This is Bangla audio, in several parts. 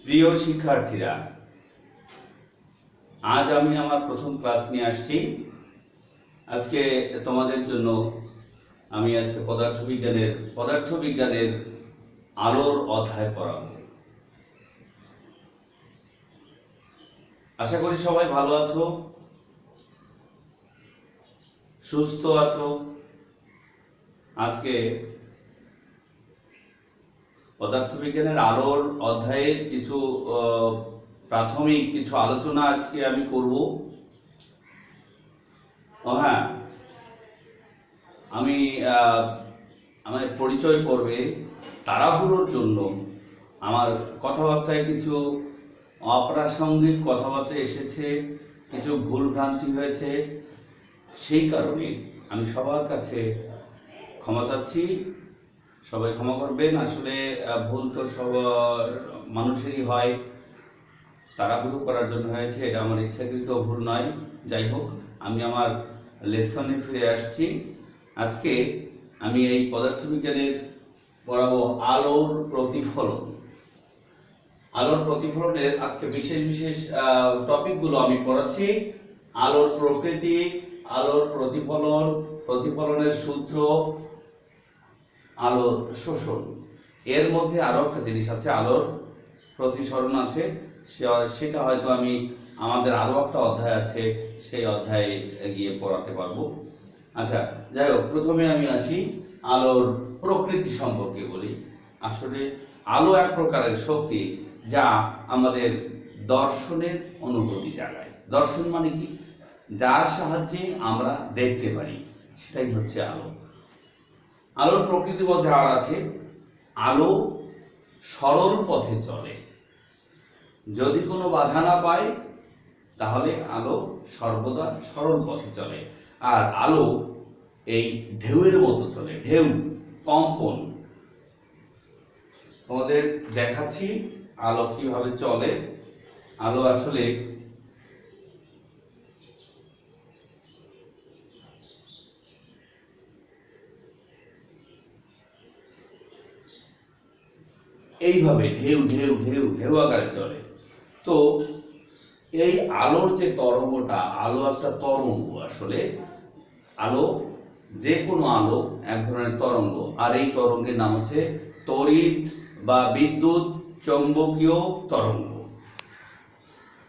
প্রিয় শিক্ষার্থীরা, আজ আমি আমার প্রথম ক্লাস নিয়ে আসছি। আজকে তোমাদের জন্য আমি আজকে পদার্থবিজ্ঞানের আলোর অধ্যায় পড়াবো। আশা করি সবাই ভালো আছো, সুস্থ আছো। আজকে পদার্থবিজ্ঞানের আলোর অধ্যায়ের কিছু প্রাথমিক কিছু আলোচনা আজকে আমি করব। হ্যাঁ, আমি আমার পরিচয় পর্বে তাড়াহুড়োর জন্য আমার কথাবার্তায় কিছু অপ্রাসঙ্গিক কথাবার্তা এসেছে, কিছু ভুল ভ্রান্তি হয়েছে। সেই কারণে আমি সবার কাছে ক্ষমা চাচ্ছি, সবাই ক্ষমা করবেন। আসলে ভুল তো সব মানুষেরই হয়, তাড়াহুড়ো করার জন্য হয়েছে, এটা আমার ইচ্ছাকৃত ভুল নয়। যাই হোক, আমি আমার লেসনে ফিরে আসছি। আজকে আমি এই পদার্থবিজ্ঞানের পড়াবো আলোর প্রতিফলন। আলোর প্রতিফলনের আজকে বিশেষ বিশেষ টপিকগুলো আমি পড়াচ্ছি। আলোর প্রকৃতি, আলোর প্রতিফলন, প্রতিফলনের সূত্র, আলোর শোষণ। এর মধ্যে আরো একটা জিনিস আছে, আলোর প্রতিসরণ আছে। সেটা হয়তো আমি আমাদের আরো একটা অধ্যায় আছে, সেই অধ্যায়ে গিয়ে পড়াতে পারবো। আচ্ছা, যাই হোক, প্রথমে আমি আসি আলোর প্রকৃতি সম্পর্কে বলি। আসলে আলো এক প্রকারের শক্তি যা আমাদের দর্শনের অনুভূতি জাগায়। দর্শন মানে কি? যার সাহায্যে আমরা দেখতে পারি, সেটাই হচ্ছে আলো। আলোর প্রকৃতির মধ্যে আর আছে, আলো সরল পথে চলে। যদি কোনো বাধা না পায় তাহলে আলো সর্বদা সরল পথে চলে। আর আলো এই ঢেউয়ের মতো চলে, ঢেউ, কম্পন। তোমাদের দেখাচ্ছি আলো কিভাবে চলে। আলো আসলে এইভাবে ঢেউ ঢেউ ঢেউ ঢেউ আকারে চলে। তো এই আলোর যে তরঙ্গটা, আলো একটা তরঙ্গ। আসলে আলো, যে কোনো আলো এক ধরনের তরঙ্গ, আর এই তরঙ্গের নাম হচ্ছে তড়িৎ বা বিদ্যুৎ চৌম্বকীয় তরঙ্গ।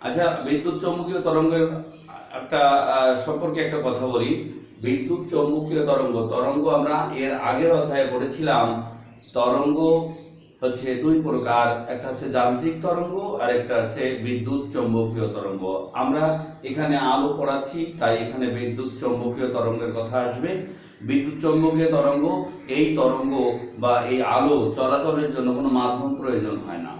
আচ্ছা, বিদ্যুৎ চৌম্বকীয় তরঙ্গের একটা সম্পর্কে একটা কথা বলি। বিদ্যুৎ চৌম্বকীয় তরঙ্গ আমরা এর আগের অধ্যায়ে পড়েছিলাম। তরঙ্গ হচ্ছে দুই প্রকার, একটা হচ্ছে যান্ত্রিক তরঙ্গ আর একটা হচ্ছে বিদ্যুৎ চৌম্বকীয় তরঙ্গ। আমরা এখানে আলো পড়াচ্ছি, তাই এখানে বিদ্যুৎ চৌম্বকীয় তরঙ্গের কথা আসবে। বিদ্যুৎ চৌম্বকীয় তরঙ্গ, এই তরঙ্গ বা এই আলো চলাচলের জন্য কোনো মাধ্যম প্রয়োজন হয় না।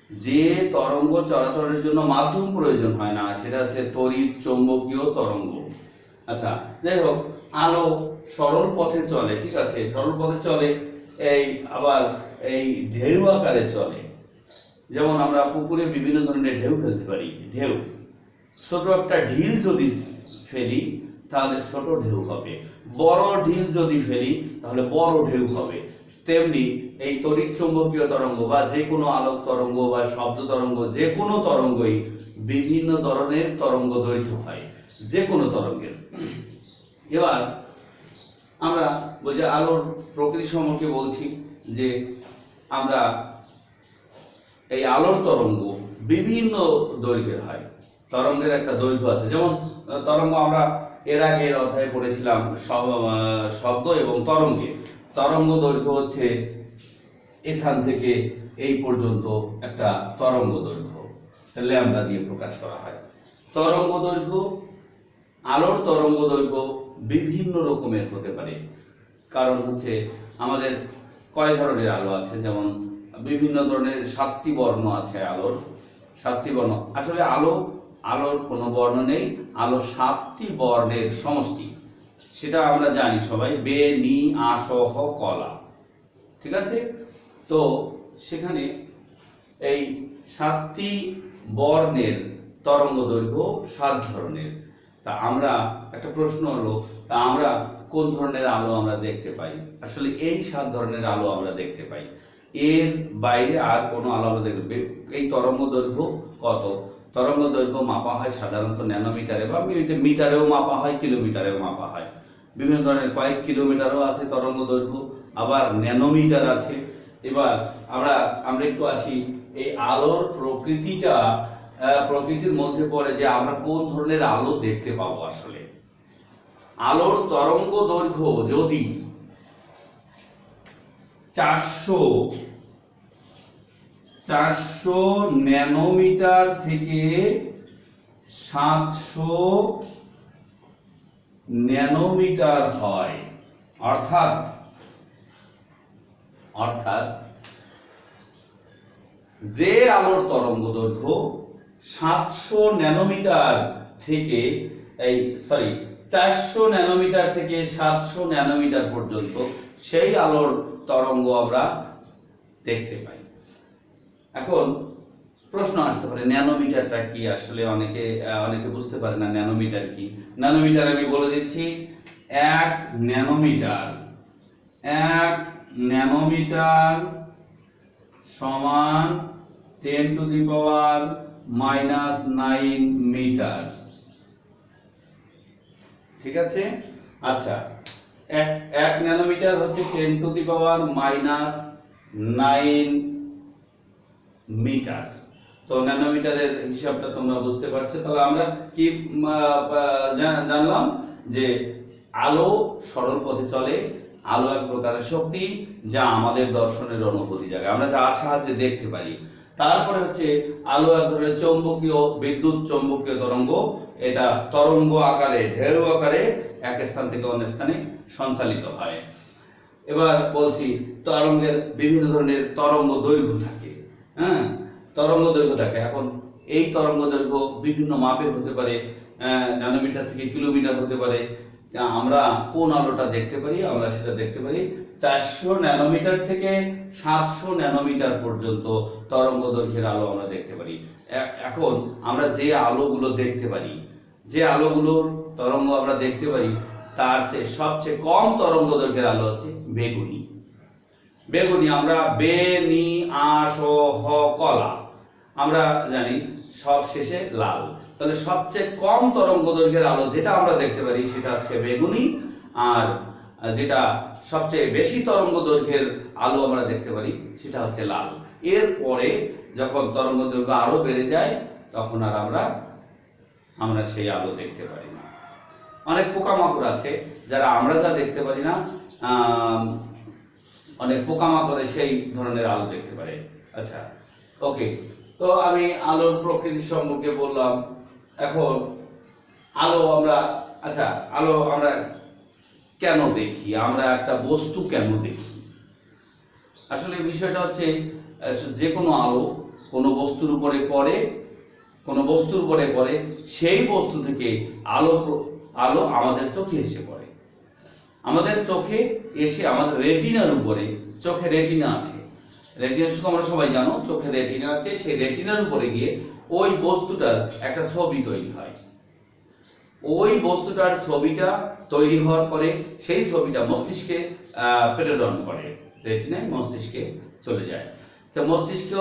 যে তরঙ্গ চলাচলের জন্য মাধ্যম প্রয়োজন হয় না, সেটা হচ্ছে তড়িৎ চৌম্বকীয় তরঙ্গ। আচ্ছা, যাই হোক, আলো সরল পথে চলে, ঠিক আছে, সরল পথে চলে। আবার এই ঢেউ আকারে চলে। যেমন আমরা পুকুরে বিভিন্ন ধরনের ঢেউ ফেলতে পারি। ঢেউ, ছোট একটা ঢিল যদি ফেলি তাহলে ছোট ঢেউ হবে, বড় ঢিল যদি ফেলি তাহলে বড় ঢেউ হবে। তেমনি এই তড়িৎ চৌম্বকীয় তরঙ্গ বা যে কোনো আলোক তরঙ্গ বা শব্দ তরঙ্গ, যে কোনো তরঙ্গই বিভিন্ন ধরনের তরঙ্গ দৈর্ঘ্য হয়, যে কোনো তরঙ্গের। এবার আমরা বলছি আলোর প্রকৃতি সম্পর্কে বলছি যে আমরা এই আলোর তরঙ্গ বিভিন্ন দৈর্ঘ্যের হয়। তরঙ্গের একটা দৈর্ঘ্য আছে। যেমন তরঙ্গ আমরা এর আগের অধ্যায়ে পড়েছিলাম শব্দ এবং তরঙ্গে। তরঙ্গ দৈর্ঘ্য হচ্ছে এখান থেকে এই পর্যন্ত একটা তরঙ্গ দৈর্ঘ্য, ল্যামডা দিয়ে প্রকাশ করা হয়। তরঙ্গ দৈর্ঘ্য, আলোর তরঙ্গ দৈর্ঘ্য বিভিন্ন রকমের হতে পারে। কারণ হচ্ছে আমাদের কয় ধরনের আলো আছে, যেমন বিভিন্ন ধরনের 7টি বর্ণ আছে আলোর। 7টি বর্ণ, আসলে আলোর কোনো বর্ণ নেই, আলো 7টি বর্ণের সমষ্টি। সেটা আমরা জানি সবাই, বে, নি, আ, স, হ, কলা, ঠিক আছে। তো সেখানে এই 7টি বর্ণের তরঙ্গ দৈর্ঘ্য 7 ধরনের। তা আমরা একটা প্রশ্ন হলো, তা আমরা কোন ধরনের আলো আমরা দেখতে পাই? আসলে এই 7 ধরনের আলো আমরা দেখতে পাই। এর বাইরে আর কোনো আলো আমরা দেখব। এই তরঙ্গ দৈর্ঘ্য কত? তরঙ্গ দৈর্ঘ্য মাপা হয় সাধারণত ন্যানোমিটারে বা মিটারেও মাপা হয়, কিলোমিটারেও মাপা হয়। বিভিন্ন ধরনের কয়েক কিলোমিটারও আছে তরঙ্গ দৈর্ঘ্য, আবার ন্যানোমিটার আছে। এবার আমরা একটু আসি এই আলোর প্রকৃতিটা, প্রকৃতির মধ্যে পড়ে যে আমরা কোন ধরনের আলো দেখতে পাবো। আসলে আলোর তরঙ্গ দৈর্ঘ্য যদি 400 ন্যানোমিটার থেকে 700 ন্যানোমিটার হয়, অর্থাৎ যে আলোর তরঙ্গ দৈর্ঘ্য 700 ন্যানোমিটার থেকে 400 ন্যানোমিটার থেকে 700 ন্যানোমিটার পর্যন্ত সেই আলোর তরঙ্গ আমরা দেখতে পাই। এখন প্রশ্ন আসতে পারে ন্যানোমিটারটা কি? আসলে অনেকে বুঝতে পারে না ন্যানোমিটার কি। ন্যানোমিটার আমি বলে দিচ্ছি, 1 ন্যানোমিটার সমান 10⁻⁻৯ মিটার। ঠিক আছে? আচ্ছা, 1 ন্যানোমিটার হচ্ছে 10⁻⁻৯ মিটার। তো ন্যানোমিটারের হিসাবটা তোমরা বুঝতে পারছো। তাহলে আমরা কি জানলাম যে আলো সরল পথে চলে, আলো এক প্রকারের শক্তি যা আমাদের দর্শনের অনুভূতি জায়গায় আমরা যার সাহায্যে দেখতে পারি। তারপরে হচ্ছে আলো এক ধরনের চৌম্বকীয়, বিদ্যুৎ চৌম্বকীয় তরঙ্গ। এটা তরঙ্গ আকারে, ঢেউ আকারে এক স্থান থেকে অন্য স্থানে সঞ্চালিত হয়। এবার বলছি তরঙ্গের বিভিন্ন ধরনের তরঙ্গ দৈর্ঘ্য থাকে। হ্যাঁ, তরঙ্গ দৈর্ঘ্য থাকে। এখন এই তরঙ্গ দৈর্ঘ্য বিভিন্ন মাপের হতে পারে, ন্যানোমিটার থেকে কিলোমিটার হতে পারে। আমরা কোন আলোটা দেখতে পারি? আমরা সেটা দেখতে পারি 400 ন্যানোমিটার থেকে 700 ন্যানোমিটার পর্যন্ত তরঙ্গ দৈর্ঘ্যের আলো আমরা দেখতে পারি। এখন আমরা যে আলোগুলো দেখতে পারি, যে আলোগুলোর তরঙ্গ আমরা দেখতে পারি, তার সবচেয়ে কম তরঙ্গ দৈর্ঘ্যের আলো হচ্ছে বেগুনি। আমরা কলা আমরা জানি, সব শেষে লাল। তাহলে সবচেয়ে কম তরঙ্গ দৈর্ঘ্যের আলো যেটা আমরা দেখতে পারি সেটা হচ্ছে বেগুনি, আর যেটা সবচেয়ে বেশি তরঙ্গ দৈর্ঘ্যের আলো আমরা দেখতে পারি সেটা হচ্ছে লাল। এরপরে যখন তরঙ্গ দৈর্ঘ্য আরো বেড়ে যায় তখন আর আমরা সেই আলো দেখতে পারি না। অনেক পোকামাকড় আছে যারা আমরা যা দেখতে পারি না, অনেক পোকামাকড়ে সেই ধরনের আলো দেখতে পারে। আচ্ছা, ওকে। তো আমি আলোর প্রকৃতি সম্পর্কে বললাম। এখন আলো আমরা কেন দেখি? আমরা একটা বস্তু কেন দেখি? আসলে বিষয়টা হচ্ছে যে কোনো আলো কোনো বস্তুর উপরে পড়ে, সেই বস্তু থেকে আলো আমাদের চোখে এসে পড়ে। আমাদের চোখে এসে আমাদের রেটিনার উপরে, চোখে রেটিনা আছে, রেটিনা শুধু আমরা সবাই জানো, চোখে রেটিনা আছে, সেই রেটিনার উপরে গিয়ে ওই বস্তুটার একটা ছবি তৈরি হয়। ওই বস্তুটার ছবিটা তৈরি হওয়ার পরে সেই ছবিটা মস্তিষ্কে প্রেরণ করে, রেটিনায় মস্তিষ্কে চলে যায়। তো মস্তিষ্ক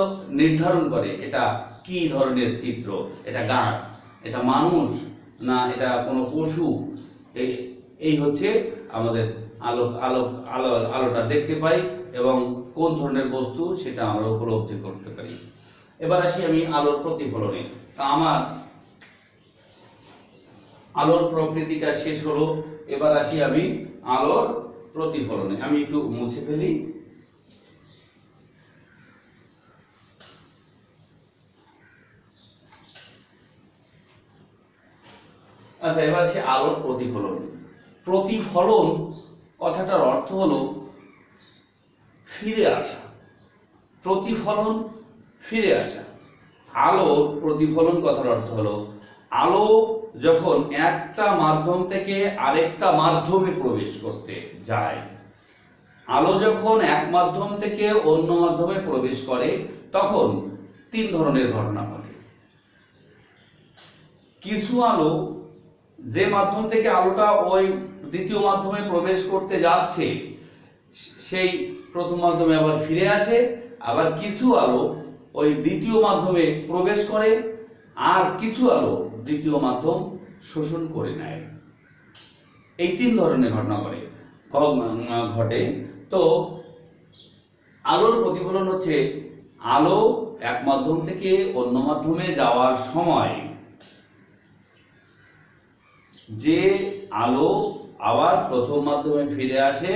নির্ধারণ করে এটা কি ধরনের চিত্র, এটা গাছ, এটা মানুষ, না এটা কোনো পশু। এই হচ্ছে আমাদের আলোটা দেখতে পাই এবং কোন ধরনের বস্তু সেটা আমরা উপলব্ধি করতে পারি। এবার আসি আমি আলোর প্রতিফলনে। তা আমার আলোর প্রকৃতিটা শেষ হলো, এবার আসি আমি আলোর প্রতিফলনে। আমি একটু মুছে ফেলি। আচ্ছা, এবার আসি আলোর প্রতিফলন। প্রতিফলন কথাটার অর্থ হলো ফিরে আসা। প্রতিফলন, ফিরে আসা। আলোর প্রতিফলন কথার অর্থ হলো আলো যখন একটা মাধ্যম থেকে আরেকটা মাধ্যমে প্রবেশ করতে যায়, আলো যখন এক মাধ্যম থেকে অন্য মাধ্যমে প্রবেশ করে তখন তিন ধরনের ঘটনা ঘটে। কিছু আলো যে মাধ্যম থেকে আলোটা ওই দ্বিতীয় মাধ্যমে প্রবেশ করতে যাচ্ছে সেই প্রথম মাধ্যমে আবার ফিরে আসে, আবার কিছু আলো ওই দ্বিতীয় মাধ্যমে প্রবেশ করে, আর কিছু আলো দ্বিতীয় মাধ্যম শোষণ করে নেয়। এই তিন ধরনের ঘটনা ঘটে। তো আলোর প্রতিফলন হচ্ছে আলো এক মাধ্যম থেকে অন্য মাধ্যমে যাওয়ার সময় যে আলো আবার প্রথম মাধ্যমে ফিরে আসে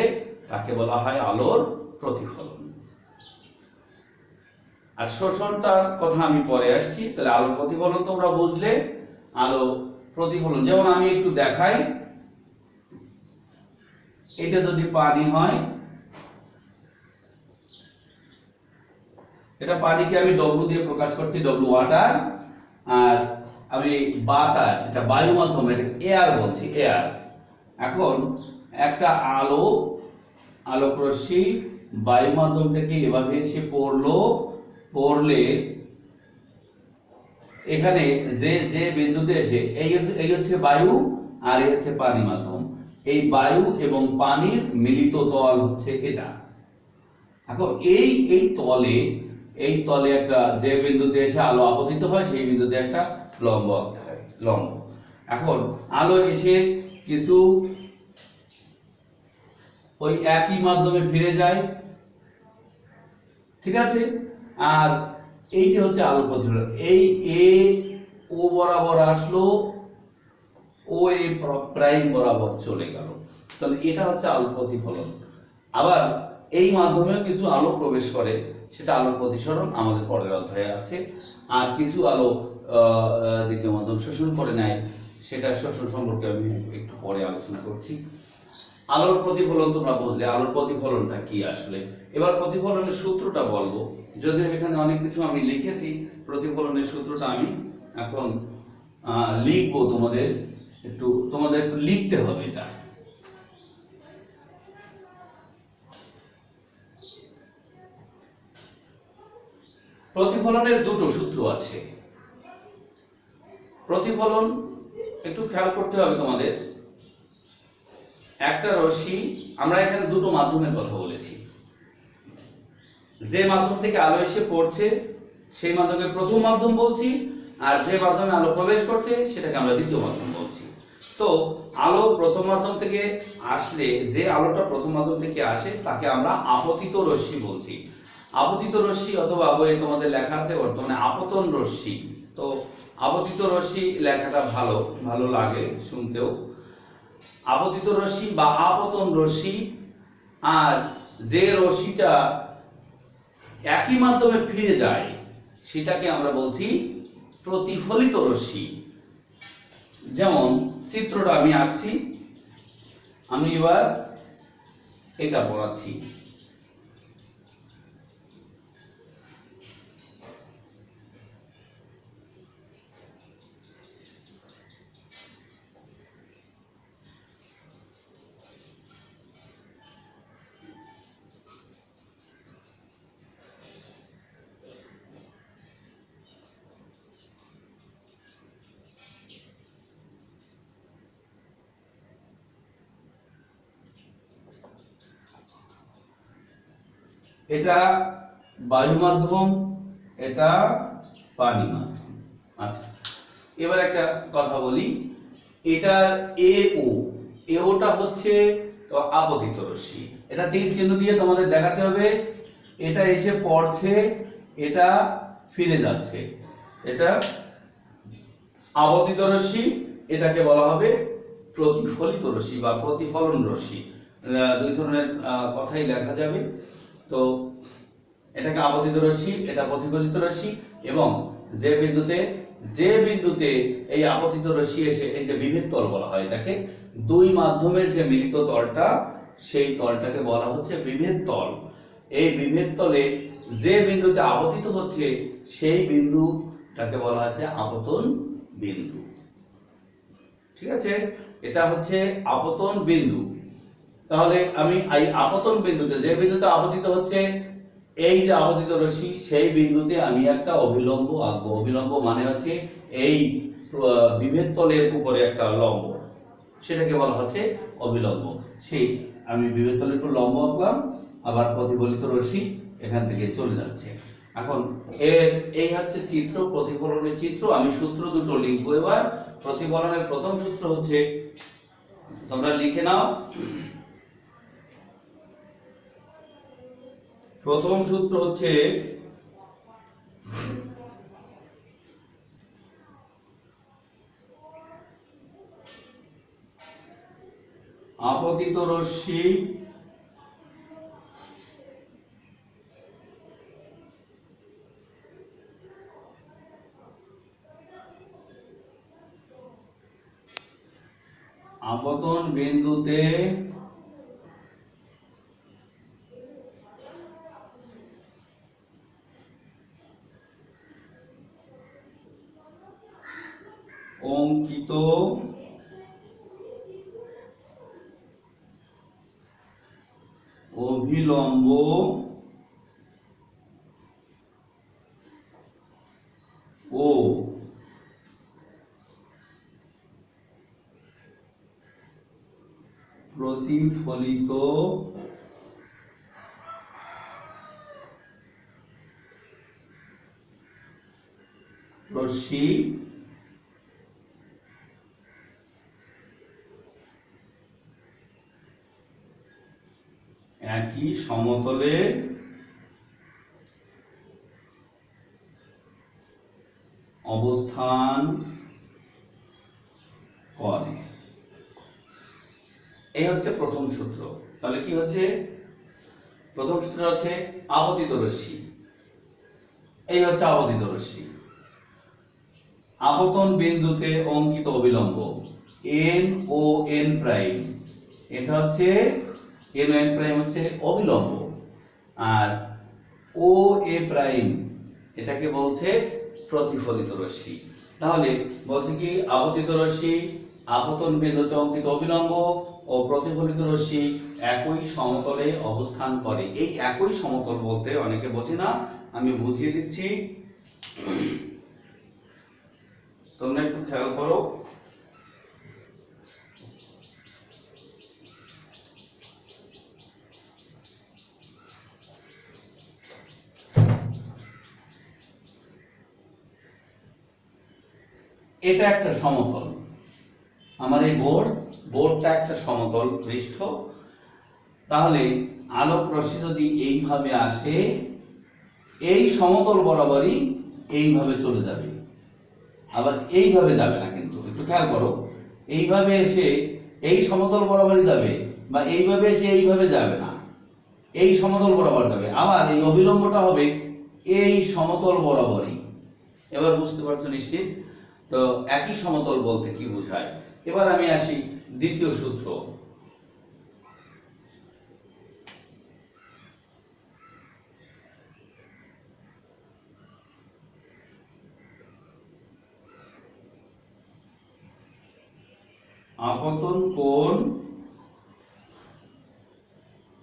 তাকে বলা হয় আলোর প্রতিফলন। আর শোষণটার কথা আমি পরে আসছি। তাহলে আলোর প্রতিফলন তোমরা বুঝলে। আলো প্রতিফলন যেমন আমি একটু দেখাই, এটা যদি পানি হয়, এটা পানিকে আমি ডব্লু দিয়ে প্রকাশ করছি, ডব্লু ওয়াটার। আর আমি বাতাস, এটা বায়ু মাধ্যম, এটা এয়ার বলছি, এয়ার। এখন একটা আলোক রশ্মি বায়ু মাধ্যম থেকে এভাবে এসে পড়লে এখানে যে বিন্দুতে এসে এই হচ্ছে বায়ু আর এই হচ্ছে পানি মাধ্যম। এই বায়ু এবং পানির মিলিত তল হচ্ছে এটা। এখন এই তলে একটা যে বিন্দুতে এসে আলো আপতিত হয় সেই বিন্দুতে একটা লম্ব আঁকতে হয়, লম্ব। এখন আলো এসে কিছু ওই একই মাধ্যমে ফিরে যায়, ঠিক আছে। আর এইটা হচ্ছে আলোর প্রতিফলন। এই ও বরাবর আসলো, ও এ প্রাইম বরাবর চলে গেল, তাহলে এটা হচ্ছে আলোর প্রতিফলন। আবার এই মাধ্যমেও কিছু আলো প্রবেশ করে, সেটা আলোর প্রতিসরণ, আমাদের পরের অধ্যায়ে আছে। আর কিছু আলো দ্বিতীয় মাধ্যম শোষণ করে নেয়, সেটা শোষণ সম্পর্কে আমি একটু পরে আলোচনা করছি। আলোর প্রতিফলন তোমরা বুঝলে। আলোর প্রতিফলনটা কি আসলে? এবার প্রতিফলনের সূত্রটা বলবো, যদিও এখানে অনেক কিছু আমি লিখেছি। প্রতিফলনের সূত্রটা আমি এখন লিখবো, তোমাদের একটু লিখতে হবে এটা। প্রতিফলনের দুটো সূত্র আছে। প্রতিফলন একটু খেয়াল করতে হবে তোমাদের। একটা রশ্মি, আমরা এখানে দুটো মাধ্যমের কথা বলেছি। যে মাধ্যম থেকে আলো এসে পড়ছে সেই মাধ্যমকে প্রথম মাধ্যম বলছি, আর যে মাধ্যমে আলো প্রবেশ করছে সেটাকে আমরা দ্বিতীয় মাধ্যম বলছি। তো আলো প্রথম মাধ্যম থেকে আসলে, যে আলোটা প্রথম মাধ্যম থেকে আসে তাকে আমরা আপতিত রশ্মি বলছি। আপতিত রশ্মি, অথবা বইয়ে তোমাদের লেখা আছে বর্তমানে আপতন রশ্মি। তো আপতিত রশ্মি লেখাটা ভালো লাগে শুনতেও। আপতিত রশ্মি বা আপতন রশ্মি। আর যে রশ্মিটা একই মাধ্যমে ফিরে যায় সেটাকে আমরা বলছি প্রতিফলিত রশ্মি। যেমন চিত্রটা আমি আঁকছি, আমি এবার এটা পড়াচ্ছি। এটা বায়ু মাধ্যম, এটা পানি মাধ্যম। আচ্ছা, এবার একটা কথা বলি। এটার এওটা হচ্ছে তো আপতিত রশ্মি। এটা তীর চিহ্ন দিয়ে তোমাদের দেখাতে হবে। এটা এসে পড়ছে, এটা ফিরে যাচ্ছে, এটা আপতিত রশ্মি। এটাকে বলা হবে প্রতিফলিত রশ্মি বা প্রতিফলন রশ্মি। দুই ধরনের কথাই লেখা যাবে। তো এটাকে আপতিত রশ্মি, এটা প্রতিফলিত রশ্মি। এবং যে বিন্দুতে এই আপতিত রশ্মি এসে, এই যে বিভেদ তল বলা হয় এটাকে, দুই মাধ্যমের যে মিলিত তলটা, সেই তলটাকে বলা হচ্ছে বিভেদ তল। এই বিভেদ তলে যে বিন্দুতে আপতিত হচ্ছে সেই বিন্দুটাকে বলা হচ্ছে আপতন বিন্দু। ঠিক আছে, এটা হচ্ছে আপতন বিন্দু। তাহলে আমি এই আপতন বিন্দুতে, যে বিন্দুতে আপতিত হচ্ছে এই যে আপতিত রশ্মি, সেই বিন্দুতে আমি একটা অভিলম্ব আঁকবো। অভিলম্ব মানে হচ্ছে এই বিভেদ তলের উপরে একটা লম্ব, সেটাকে বলা হচ্ছে অভিলম্ব। সেই আমি বিভেদ তলের উপর লম্ব আঁকলাম। আবার প্রতিফলিত রশ্মি এখান থেকে চলে যাচ্ছে। এখন এই হচ্ছে চিত্র, প্রতিফলনের চিত্র। আমি সূত্র দুটো লিখবো এবার। প্রতিফলনের প্রথম সূত্র হচ্ছে, তোমরা লিখে নাও। প্রথম সূত্র হচ্ছে আপতিত রশ্মি আপতন বিন্দুতে অঙ্কিত অভিলম্ব ও প্রতিফলিত রশ্মি একই সমতলে অবস্থান করে। এই হচ্ছে প্রথম সূত্র। তাহলে কি হচ্ছে? প্রথম সূত্র হচ্ছে আপতিত রশ্মি। এই হচ্ছে আপতিত রশ্মি, আপতন বিন্দুতে অঙ্কিত অবিলম্ব এন ও এন প্রাইম। এটা হচ্ছে এন ও এন প্রাইম হচ্ছে অবিলম্ব, আর ও এ প্রাইম এটাকে বলছে প্রতিফলিত রশ্মি। তাহলে বলছে কি, আপতিত রশ্মি আপতন বিন্দুতে অঙ্কিত অবিলম্ব ও প্রতিফলিত রশ্মি একই সমতলে অবস্থান করে। এই একই সমতল বলতে অনেকে বোঝে না, আমি বুঝিয়ে দিচ্ছি, তোমরা একটু খেয়াল করো। এটা একটা সমতল, আমার এই বোর্ডটা একটা সমতল পৃষ্ঠ। তাহলে আলোক রশ্মি যদি এইভাবে আসে, এই সমতল বরাবরই এইভাবে চলে যাবে, আবার এইভাবে যাবে না। কিন্তু একটু খেয়াল করো, এইভাবে এসে এই সমতল বরাবরই যাবে, বা এইভাবে এসে এইভাবে যাবে না, এই সমতল বরাবর যাবে। আবার এই অবিলম্বটা হবে এই সমতল বরাবরই। এবার বুঝতে পারছো নিশ্চিত? তো একই সমতল বলতে কি বোঝায়? এবার আমি আসি দ্বিতীয় সূত্র। আপতন কোণ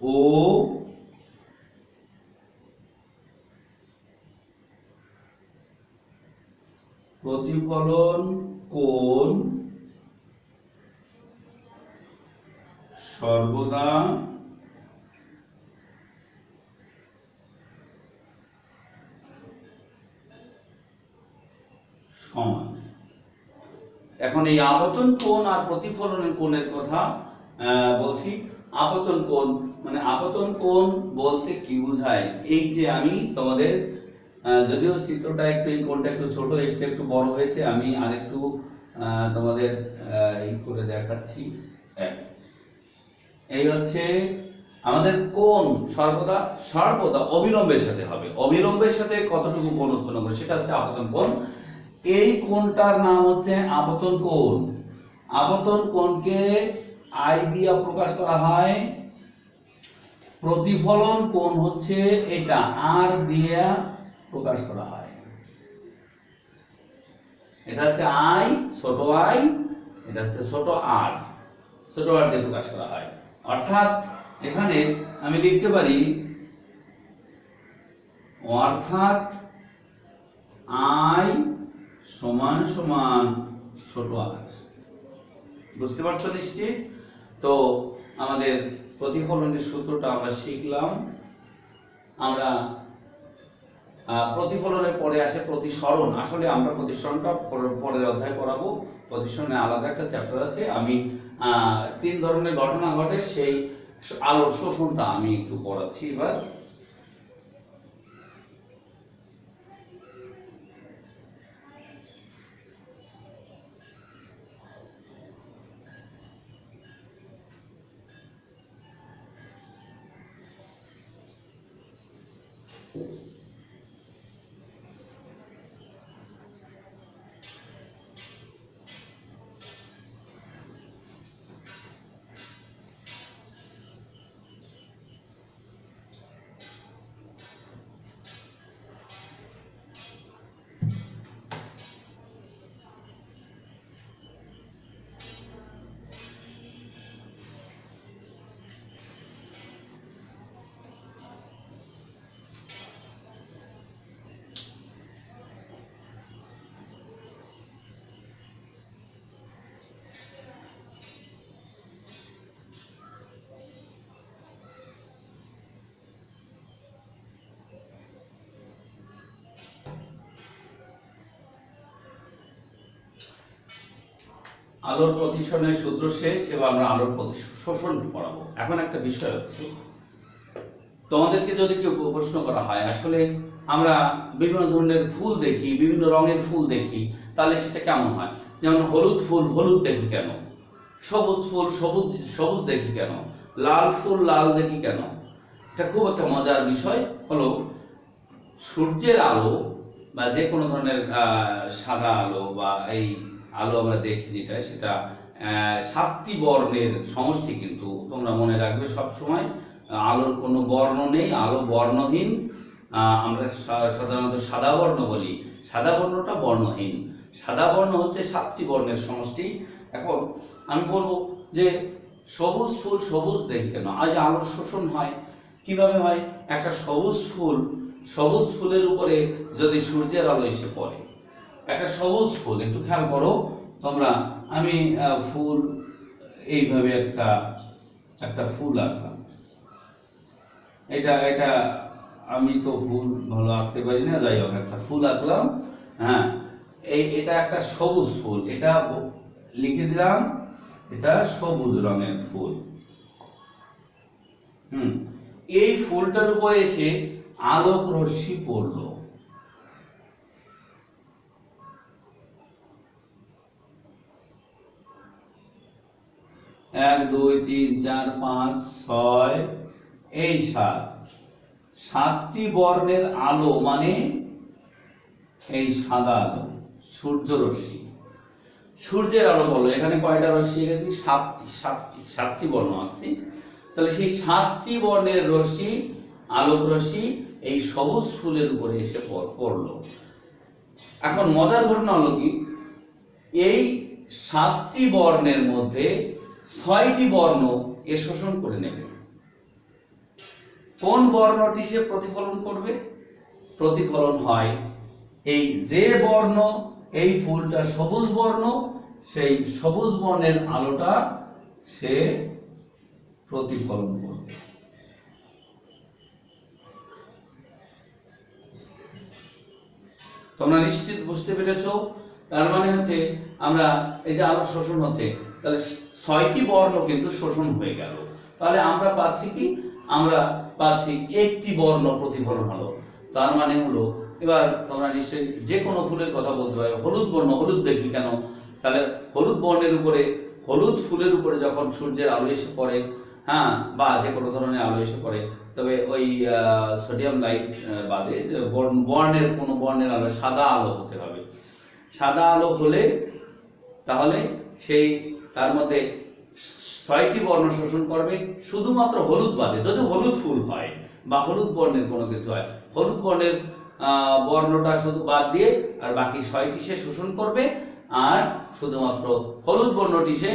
ও প্রতিফলন কোণ সর্বদা সমান। এখন এই আপতন কোণ আর প্রতিফলনের কোণের কথা বলছি। আপতন কোণ মানে আপতন কোণ বলতে কি বোঝায়? এই যে আমি তোমাদের, যদিও চিত্রটা একটু, এই কোণটা একটু ছোট, একটু বড় হয়েছে, আমি আরেকটু তোমাদের এই করে দেখাচ্ছি। এই হচ্ছে আমাদের কোণ সর্বদা অবিলম্বের সাথে হবে। অবিলম্বের সাথে কতটুকু কোণ উৎপন্ন করে সেটা হচ্ছে আপতন কোণ। এই কোণটার নাম হচ্ছে আপতন কোণ। আপতন কোণকে আই দিয়া প্রকাশ করা হয়। প্রতিফলন কোণ হচ্ছে এটা আর দিয়া প্রকাশ করা হয়। এটা হচ্ছে আই, ছোট আই, এটা হচ্ছে ছোট আর, ছোট আর দিয়ে প্রকাশ করা হয়। অর্থাৎ এখানে আমি লিখতে পারি, অর্থাৎ আই সমান সমান ছোট আর। বুঝতে পারছো নিশ্চিত? তো আমাদের প্রতিফলনের সূত্রটা আমরা শিখলাম। আমরা প্রতিফলনের পরে আসে প্রতিসরণ। আসলে আমরা প্রতিসরণটা পরের অধ্যায়ে পড়াবো। প্রতিসরণে আলাদা একটা চ্যাপ্টার আছে। আমি 3 ধরনের ঘটনা ঘটে সেই আলোর শোষণটা আমি একটু পড়াচ্ছি এবার। আলোর প্রতিসরণের সূত্র শেষ, এবার আমরা আলোর শোষণ পড়াবো। এখন একটা বিষয় হচ্ছে, তোমাদেরকে যদি কেউ প্রশ্ন করা হয় আসলে আমরা বিভিন্ন ধরনের ফুল দেখি, বিভিন্ন রঙের ফুল দেখি, তাহলে সেটা কেমন হয়? যেমন হলুদ ফুল হলুদ দেখি কেন, সবুজ ফুল সবুজ সবুজ দেখি কেন, লাল ফুল লাল দেখি কেন? এটা খুব একটা মজার বিষয় হলো, সূর্যের আলো বা যে কোনো ধরনের সাদা আলো বা এই আলো আমরা দেখি যেটা, সেটা 7টি বর্ণের সমষ্টি। কিন্তু তোমরা মনে রাখবে সব সময় আলোর কোনো বর্ণ নেই, আলো বর্ণহীন। আমরা সাধারণত সাদা বর্ণ বলি, সাদা বর্ণটা বর্ণহীন। সাদা বর্ণ হচ্ছে 7টি বর্ণের সমষ্টি। এখন আমি বলবো যে সবুজ ফুল সবুজ দেখি কেন? আজ আলোর শোষণ হয় কিভাবে হয়? একটা সবুজ ফুলের উপরে যদি সূর্যের আলো এসে পড়ে, একটা সবুজ ফুল, একটু খেয়াল করো তোমরা, আমি ফুল এইভাবে একটা ফুল আঁকলাম। এটা আমি তো ফুল ভালো আঁকতে পারি না, যাই হোক একটা ফুল আঁকলাম। হ্যাঁ, এটা একটা সবুজ ফুল, এটা লিখে দিলাম, এটা সবুজ রঙের ফুল। এই ফুলটার উপরে এসে আলোক রশ্মি পড়লো। এক দুই তিন চার পাঁচ ছয়, এই 7টি বর্ণের আলো, মানে এই সাদা আলো, সূর্য রশ্মি, সূর্যের আলো বলো। এখানে কয়টা রশ্মি এঁকেছি? 7টি বর্ণ আছে। তাহলে সেই 7টি বর্ণের রশ্মি, আলোক রশ্মি এই সবুজ ফুলের উপরে এসে পড়লো। এখন মজার ঘটনা হলো কি, এই 7টি বর্ণের মধ্যে 6টি বর্ণ এ শোষণ করে নেবে। কোন বর্ণটি সে প্রতিফলন করবে? প্রতিফলন হয় এই যে বর্ণ, এই ফুলটা সবুজ বর্ণ, সেই সবুজ বর্ণের আলোটা সে প্রতিফলন করবে। তোমরা নিশ্চিত বুঝতে পেরেছো? তার মানে হচ্ছে আমরা এই যে আলো শোষণ হচ্ছে, তাহলে 6টি বর্ণ কিন্তু শোষণ হয়ে গেল। তাহলে আমরা পাচ্ছি কি? আমরা পাচ্ছি একটি বর্ণ প্রতিফলন হলো। তার মানে হলো, এবার তোমরা নিশ্চয়ই যে কোনো ফুলের কথা বলতে পারো, হলুদ বর্ণ হলুদ দেখি কেন? তাহলে হলুদ বর্ণের উপরে, হলুদ ফুলের উপরে যখন সূর্যের আলো এসে পড়ে, হ্যাঁ, বা যে কোনো ধরনের আলো এসে পড়ে, তবে ওই সোডিয়াম লাইট বাদে বর্ণের কোনো বর্ণের আলো, সাদা আলো হতে হবে। সাদা আলো হলে তাহলে সেই তার মধ্যে 6টি বর্ণ শোষণ করবে, শুধুমাত্র হলুদ বাদে। যদি হলুদ ফুল হয় বা হলুদ বর্ণের কোনো কিছু হয়, হলুদ বর্ণের বর্ণটা শুধু বাদ দিয়ে আর বাকি 6টি সে শোষণ করবে, আর শুধুমাত্র হলুদ বর্ণটি সে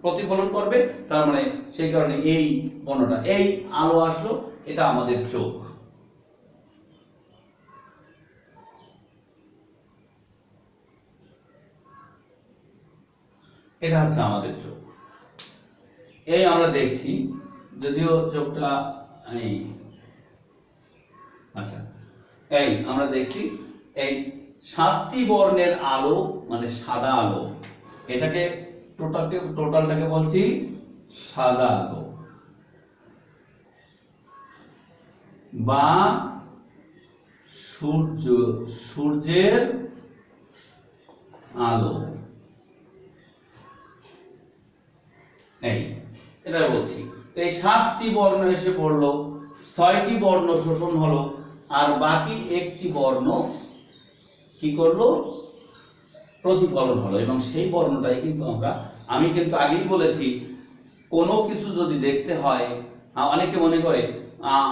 প্রতিফলন করবে। তার মানে সেই কারণে এই বর্ণটা, এই আলো আসলো, এটা আমাদের চোখ। এটা হচ্ছে আমাদের চোখ। এই আমরা দেখছি, যদিও চোখটা এই আচ্ছা, এই আমরা দেখছি এই 7টি বর্ণের আলো মানে সাদা আলো, এটাকে টোটালটাকে বলছি সাদা আলো বা সূর্যের আলো, এই এটা বলছি। এই 7টি বর্ণ এসে পড়লো, 6টি বর্ণ শোষণ হলো, আর বাকি একটি বর্ণ কি করলো, প্রতিফলন হলো। এবং সেই বর্ণটাই কিন্তু আমি কিন্তু আগেই বলেছি, কোনো কিছু যদি দেখতে হয়, অনেকে মনে করে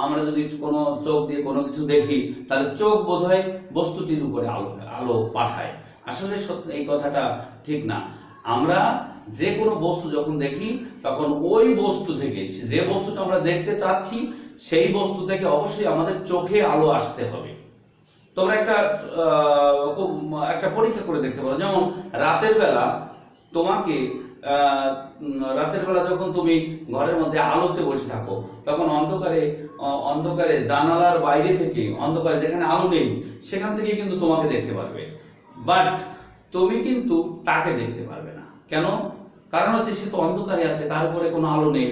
আমরা যদি কোনো চোখ দিয়ে কোনো কিছু দেখি তাহলে চোখ বোধহয় বস্তুটির উপরে আলো পাঠায়। আসলে এই কথাটা ঠিক না। আমরা যে কোনো বস্তু যখন দেখি তখন ওই বস্তু থেকে, যে বস্তুটা আমরা দেখতে চাচ্ছি সেই বস্তু থেকে অবশ্যই আমাদের চোখে আলো আসতে হবে। তোমরা একটা পরীক্ষা করে দেখতে পারো। যেমন রাতের বেলা তোমাকে যখন তুমি ঘরের মধ্যে আলোতে বসে থাকো, তখন অন্ধকারে জানালার বাইরে থেকে, অন্ধকারে যেখানে আলো নেই সেখান থেকে কিন্তু তোমাকে দেখতে পারবে, বাট তুমি কিন্তু তাকে দেখতে পারবে না। কেন? কারণ হচ্ছে সে তো অন্ধকারে আছে, তার উপরে কোনো আলো নেই।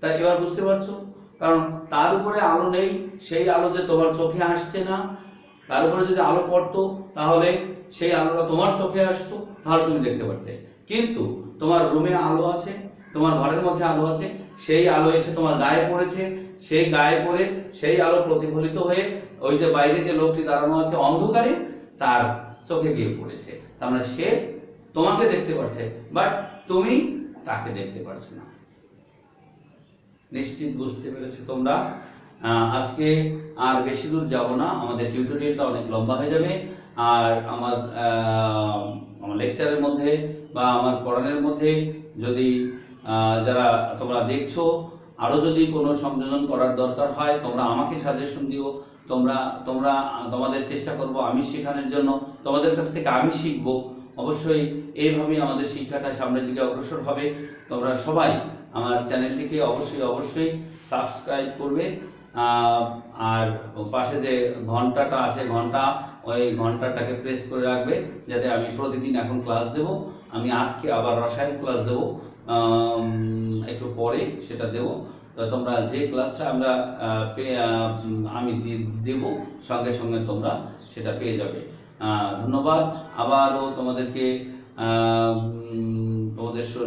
তাই এবার বুঝতে পারছো? কারণ তার উপরে আলো নেই, সেই আলো যে তোমার চোখে আসছে না। তার উপরে যদি আলো পড়তো তাহলে সেই আলোটা তোমার চোখে আসতো, তাহলে তুমি দেখতে পারতে। কিন্তু তোমার রুমে আলো আছে, তোমার ঘরের মধ্যে আলো আছে, সেই আলো এসে তোমার গায়ে পড়েছে, সেই গায়ে পড়ে সেই আলো প্রতিফলিত হয়ে ওই যে বাইরে যে লোকটি দাঁড়ানো আছে অন্ধকারে, তার চোখে গিয়ে পড়েছে। তার মানে সে তোমাকে দেখতে পারছে, বাট তুমি তাকে দেখতে পারছো না। নিশ্চিত বুঝতে পেরেছো তোমরা? আজকে আর বেশি দূর যাব না, আমাদের টিউটোরিয়ালটা অনেক লম্বা হয়ে যাবে। আর আমার লেকচারের মধ্যে বা আমার পড়ানোর মধ্যে যদি যারা তোমরা দেখছো আরো যদি কোনো সংযোজন করার দরকার হয়, তোমরা আমাকে সাজেশন দিও। তোমাদের চেষ্টা করব আমি শেখানোর জন্য, তোমাদের কাছ থেকে আমি শিখবো। অবশ্যই এইভাবেই আমাদের শিক্ষাটা সামনের দিকে অগ্রসর হবে। তোমরা সবাই আমার চ্যানেলটিকে অবশ্যই সাবস্ক্রাইব করবে, আর পাশে যে ঘন্টাটা আছে ওই ঘন্টাটাকে প্রেস করে রাখবে, যাতে আমি প্রতিদিন এখন ক্লাস দেব। আমি আজকে আবার রসায়ন ক্লাস দেব, একটু পরে সেটা দেব। তো তোমরা যে ক্লাসটা আমি দেব সঙ্গে সঙ্গে তোমরা সেটা পেয়ে যাবে। ধন্যবাদ। আবারও তোমাদের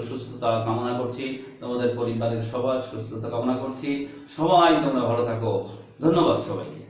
সুস্থতা কামনা করছি, তোমাদের পরিবারের সবার সুস্থতা কামনা করছি। সবাই তোমরা ভালো থাকো। ধন্যবাদ সবাইকে।